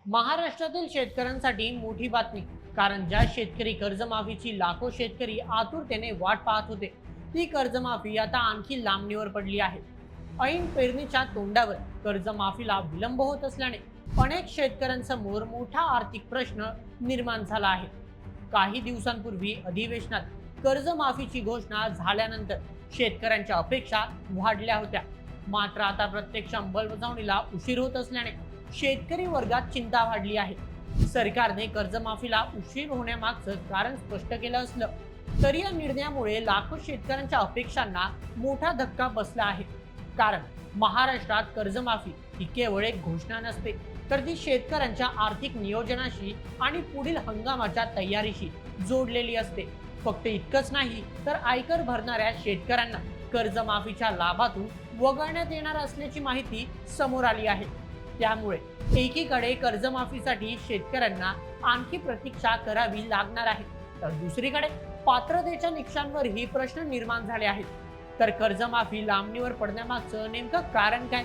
महाराष्ट्रातील शेतकऱ्यांसाठी मोठी बातमी. कारण ज्या शेतकरी कर्जमाफीची लाखो शेतकरी आतुरतेने वाट पाहत होते, ती कर्जमाफी आता आणखी लांबणीवर पडली आहे. ऐन पेरणीच्या तोंडावर कर्जमाफीला विलंब होत असल्याने अनेक शेतकऱ्यांसमोर मोठा आर्थिक प्रश्न निर्माण झाला आहे. काही दिवसांपूर्वी अधिवेशनात कर्जमाफीची घोषणा झाल्यानंतर शेतकऱ्यांच्या अपेक्षा वाढल्या होत्या. मात्र आता प्रत्यक्ष अंमलबजावणीला उशीर होत असल्याने शेतकरी वर्गात चिंता वाढली आहे. सरकारने कर्जमाफीला उशीर होण्यामागचं कारण स्पष्ट केलं असलं तरी या निर्णयामुळे लाखो शेतकऱ्यांच्या अपेक्षांना मोठा धक्का बसला आहे. कारण महाराष्ट्रात कर्जमाफी ही केवळ एक घोषणा नसते, तर ती शेतकऱ्यांच्या आर्थिक नियोजनाशी आणि पुढील हंगामाच्या तयारीशी जोडलेली असते. फक्त इतकंच नाही, तर आयकर भरणाऱ्या शेतकऱ्यांना कर्जमाफीच्या लाभातून वगळण्यात येणार असल्याची माहिती समोर आली आहे. त्यामुळे एकीकडे कर्जमाफीसाठी शेतकऱ्यांना आणखी प्रतीक्षा करावी लागणार आहे, तर दुसरीकडे पात्रतेच्या निकषांवरही प्रश्न निर्माण झाले आहेत. तर कर्जमाफी लांबणीवर पडण्यामागचं नेमकं कारण काय?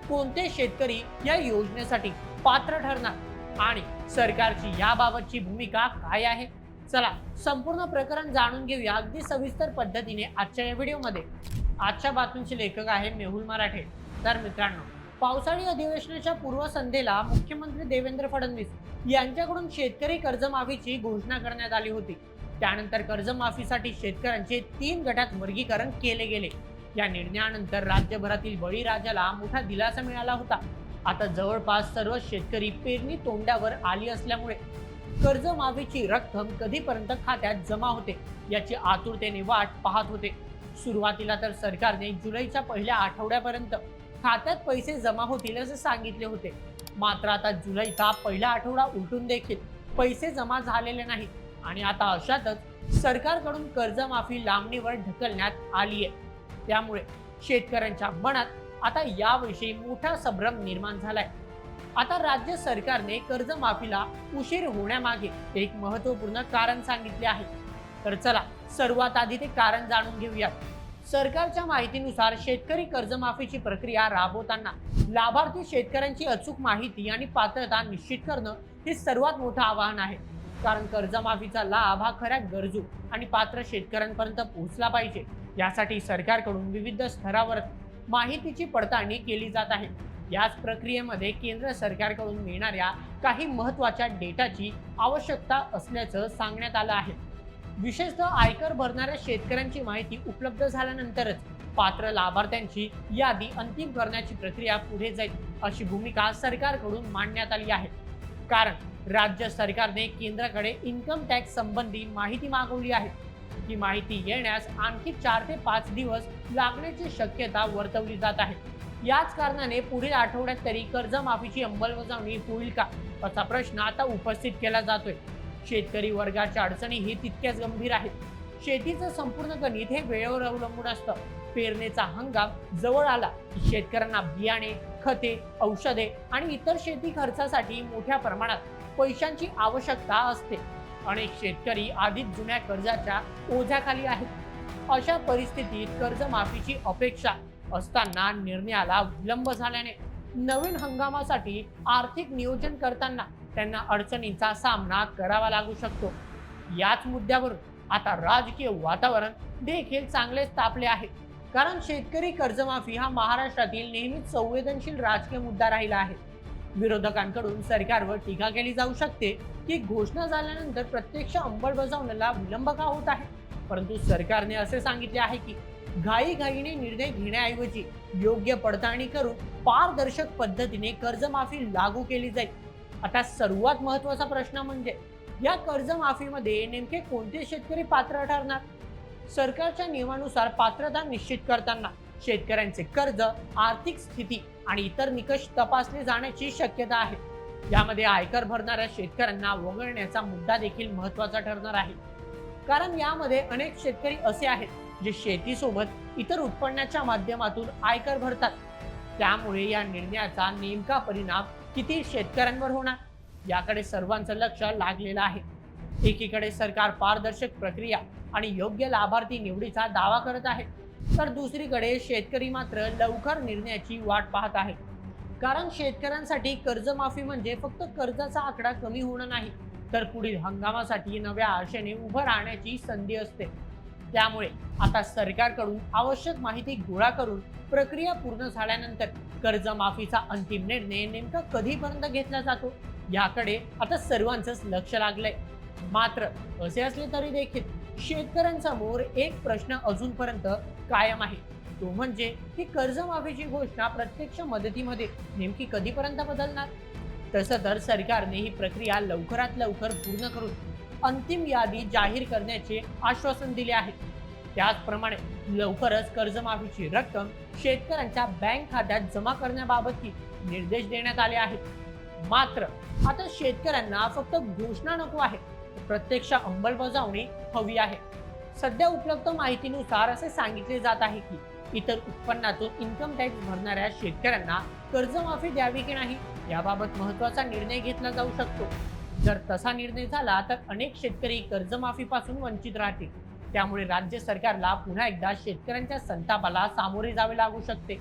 कोणते शेतकरी या योजनेसाठी पात्र ठरणार आणि सरकारची याबाबतची भूमिका काय आहे? चला संपूर्ण प्रकरण जाणून घेऊया अगदी सविस्तर पद्धतीने आजच्या या व्हिडिओमध्ये. आजच्या बातमीचे लेखक आहे मेहुल मराठे. तर मित्रांनो, पावसाळी अधिवेशनाच्या पूर्वसंध्येला मुख्यमंत्री देवेंद्र फडणवीस यांच्याकडून शेतकरी कर्जमाफीची घोषणा करण्यात आली होती. त्यानंतर कर्जमाफीसाठी शेतकऱ्यांचे 3 गटात वर्गीकरण केले गेले. या निर्णयानंतर राज्यभरातील बळीराजाला मोठा दिलासा मिळाला होता. आता जवळपास सर्व शेतकरी पेरणी तोंडावर आली असल्यामुळे कर्जमाफीची रक्कम कधीपर्यंत खात्यात जमा होते याची आतुरतेने वाट पाहत होते. सुरुवातीला तर सरकारने जुलैच्या पहिल्या आठवड्यापर्यंत खात्यात पैसे जमा होतील असे सांगितले होते. मात्र आता जुलैचा पहिला आठवडा उलटून देखील पैसे जमा झालेले नाहीत आणि आता अशातच सरकारकडून कर्जमाफी लांबणीवर ढकलण्यात आली आहे. त्यामुळे शेतकऱ्यांच्या मनात आता याविषयी मोठा संभ्रम निर्माण झालाय. आता राज्य सरकारने कर्जमाफीला उशीर होण्यामागे एक महत्त्वपूर्ण कारण सांगितले आहे. तर चला सर्वात आधी ते कारण जाणून घेऊया. सरकारच्या माहितीनुसार शेतकरी कर्जमाफीची प्रक्रिया राबवताना लाभार्थी शेतकऱ्यांची अचूक माहिती आणि पात्रता निश्चित करणं हे सर्वात मोठं आव्हान आहे. कारण कर्जमाफीचा लाभ हा खऱ्या गरजू आणि पात्र शेतकऱ्यांपर्यंत पोहोचला पाहिजे, यासाठी सरकारकडून विविध स्तरावर माहितीची पडताळणी केली जात आहे. याच प्रक्रियेमध्ये केंद्र सरकारकडून मिळणाऱ्या काही महत्त्वाच्या डेटाची आवश्यकता असल्याचं सांगण्यात आलं आहे. विशेषतः आयकर भरणाऱ्या शेतकऱ्यांची माहिती उपलब्ध झाल्यानंतरच पात्र लाभार्थ्यांची यादी अंतिम करण्याची प्रक्रिया पुढे जाईल, अशी भूमिका सरकारकडून मांडण्यात आली आहे. कारण राज्य सरकारने केंद्राकडे इन्कम टॅक्स संबंधी माहिती मागवली आहे. ही माहिती येण्यास आणखी 4 ते 5 दिवस लागण्याची शक्यता वर्तवली जात आहे. याच कारणाने पुढील आठवड्यात तरी कर्जमाफीची अंमलबजावणी होईल का, असा प्रश्न आता उपस्थित केला जातोय. शेतकरी वर्गाच्या अडचणीही तितक्याच गंभीर आहेत. शेतीचं संपूर्ण गणित हे वेळेवर अवलंबून असतं. पेरणीचा हंगाम जवळ आला की शेतकऱ्यांना बियाणे, खते, औषधे आणि इतर शेती खर्चासाठी मोठ्या प्रमाणात पैशांची आवश्यकता असते. अनेक शेतकरी आधीच जुन्या कर्जाच्या ओझ्याखाली आहेत. अशा परिस्थितीत कर्जमाफीची अपेक्षा असताना निर्णयाला विलंब झाल्याने नवीन हंगामासाठी आर्थिक नियोजन करताना त्यांना अडचणींचा सामना करावा लागू शकतो. याच मुद्द्यावरून आता राजकीय वातावरण देखील चांगलेच तापले आहे. कारण शेतकरी कर्जमाफी हा महाराष्ट्रातील नेहमीच संवेदनशील राजकीय मुद्दा राहिला आहे. विरोधकांकडून सरकारवर टीका केली जाऊ शकते की घोषणा झाल्यानंतर प्रत्यक्ष अंमलबजावणीला विलंब का होत आहे. परंतु सरकारने असे सांगितले आहे की घाईघाईने निर्णय घेण्याऐवजी योग्य पडताळणी करून पारदर्शक पद्धतीने कर्जमाफी लागू केली जाईल. आता सर्वात महत्त्वाचा प्रश्न म्हणजे या कर्जमाफीमध्ये नेमके कोणते शेतकरी पात्र ठरणार? सरकारच्या नियमानुसार पात्रता निश्चित करताना शेतकऱ्यांचे कर्ज, आर्थिक स्थिती आणि इतर निकष तपासले जाण्याची शक्यता आहे. यामध्ये आयकर भरणाऱ्या शेतकऱ्यांना वगळण्याचा मुद्दा देखील महत्त्वाचा ठरणार आहे. कारण यामध्ये अनेक शेतकरी असे आहेत जे शेतीसोबत इतर उत्पन्नाच्या माध्यमातून आयकर भरतात. त्यामुळे या निर्णयाचा नेमका परिणाम किती शेतकऱ्यांवर होणार याकडे सर्वांचं लक्ष लागलेलं आहे. एकीकडे सरकार पारदर्शक प्रक्रिया आणि योग्य लाभार्थी निवडीचा दावा करत आहे, तर दुसरीकडे शेतकरी मात्र लवकर निर्णयाची वाट पाहत आहे. कारण शेतकऱ्यांसाठी कर्जमाफी म्हणजे फक्त कर्जाचा आकडा कमी होणं नाही, तर पुढील हंगामासाठी नव्या आशेने उभं राहण्याची संधी असते. त्यामुळे आता सरकारकडून आवश्यक माहिती गोळा करून प्रक्रिया पूर्ण झाल्यानंतर कर्जमाफीचा अंतिम निर्णय नेमका कधीपर्यंत घेतला जातो याकडे आता सर्वांचंच लक्ष लागलंय. मात्र असे असले तरी देखील शेतकऱ्यांसमोर एक प्रश्न अजूनपर्यंत कायम आहे. तो म्हणजे ही कर्जमाफीची घोषणा प्रत्यक्ष मदतीमध्ये नेमकी कधीपर्यंत बदलणार. तसं तर सरकारने ही प्रक्रिया लवकरात लवकर पूर्ण करून अंतिम यादी जाहीर करण्याचे आश्वासन दिले आहे. त्याचप्रमाणे लवकरच कर्जमाफीची रक्कम शेतकऱ्यांच्या बँक खात्यात जमा करण्याबाबतही निर्देश देण्यात आले आहेत. मात्र आता शेतकऱ्यांना फक्त घोषणा नको आहे, प्रत्यक्ष अंमलबजावणी हवी आहे. सध्या उपलब्ध माहितीनुसार असे सांगितले जात आहे की इतर उत्पन्नातून इन्कम टॅक्स भरणाऱ्या शेतकऱ्यांना कर्जमाफी द्यावी की नाही याबाबत महत्त्वाचा निर्णय घेतला जाऊ शकतो. जर तसा निर्णय झाला तर अनेक शेतकरी कर्जमाफीपासून वंचित राहतील. त्यामुळे राज्य सरकारला पुन्हा एकदा शेतकऱ्यांच्या संतापाला सामोरे जावे लागू शकते.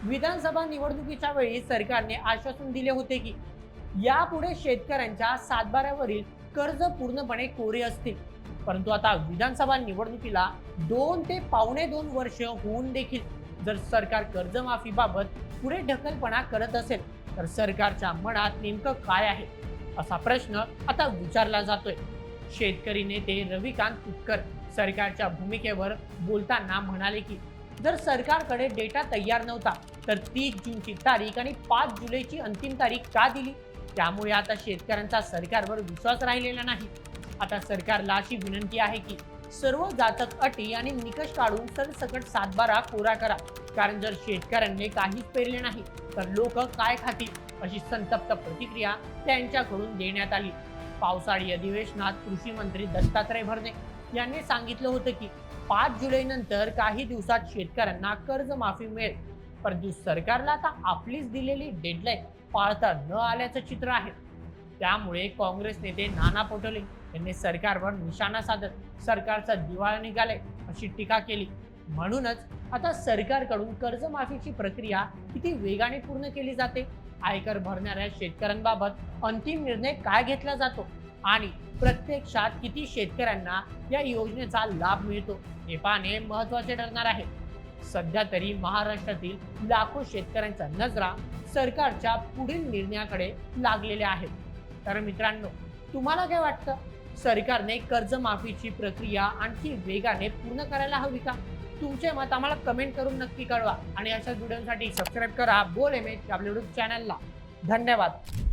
विधानसभा निवडणुकीच्या वेळी सरकारने आश्वासन दिले होते की यापुढे शेतकऱ्यांच्या सातबाऱ्यावरील कर्ज पूर्णपणे कोरे असतील. परंतु आता विधानसभा निवडणुकीला 2 ते पावणे 2 वर्ष होऊन देखील जर सरकार कर्जमाफीबाबत पुढे ढकलपणा करत असेल तर सरकारच्या मनात नेमकं काय आहे असा प्रश्न आता विचारला जातोय. शेतकरी नेते रविकांत तुपकर सरकारच्या भूमिकेवर बोलताना म्हणाले की जर सरकारकडे डेटा तयार नव्हता तर 30 जूनची तारीख आणि 5 जुलैची अंतिम तारीख का दिली. त्यामुळे आता शेतकऱ्यांचा सरकारवर विश्वास राहिलेला नाही. आता सरकारला अशी विनंती आहे की सर्व जाचक अटी आणि निकष काढून सरसकट सातबारा कोरा करा. कारण जर शेतकऱ्यांनी काहीच पेरले नाही तर लोक काय खातील अशी संतप्त प्रतिक्रिया त्यांच्याकडून देण्यात आली. पावसाळी अधिवेशनात कृषी मंत्री दत्तात्रय भरणे यांनी सांगितलं होतं की 5 जुलै नंतर काही दिवसात शेतकऱ्यांना कर्जमाफी मिळेल. परंतु सरकारला आता आपलीच दिलेली डेडलाईन पाळता न आल्याचं चित्र आहे. त्यामुळे काँग्रेस नेते नाना पटोले यांनी सरकारवर निशाणा साधत सरकारचा दिवाळा निघालाय अशी टीका केली. म्हणूनच आता सरकारकडून कर्जमाफीची प्रक्रिया किती वेगाने पूर्ण केली जाते, आयकर भरणाऱ्या शेतकऱ्यांबाबत अंतिम निर्णय काय घेतला जातो आणि प्रत्यक्षात किती शेतकऱ्यांना या योजनेचा लाभ मिळतो हे पाहणे महत्त्वाचे ठरणार आहे. सध्या तरी महाराष्ट्रातील लाखो शेतकऱ्यांच्या नजरा सरकारच्या पुढील निर्णयाकडे लागलेल्या आहेत. तर मित्रांनो, तुम्हाला काय वाटतं, सरकारने कर्जमाफीची प्रक्रिया आणखी वेगाने पूर्ण करायला हवी का? तुमचे मत आम्हाला कमेंट करून नक्की कळवा आणि अशाच व्हिडिओसाठी सबस्क्राईब करा बोल एमएच आपल्या यूट्यूब चॅनलला. धन्यवाद.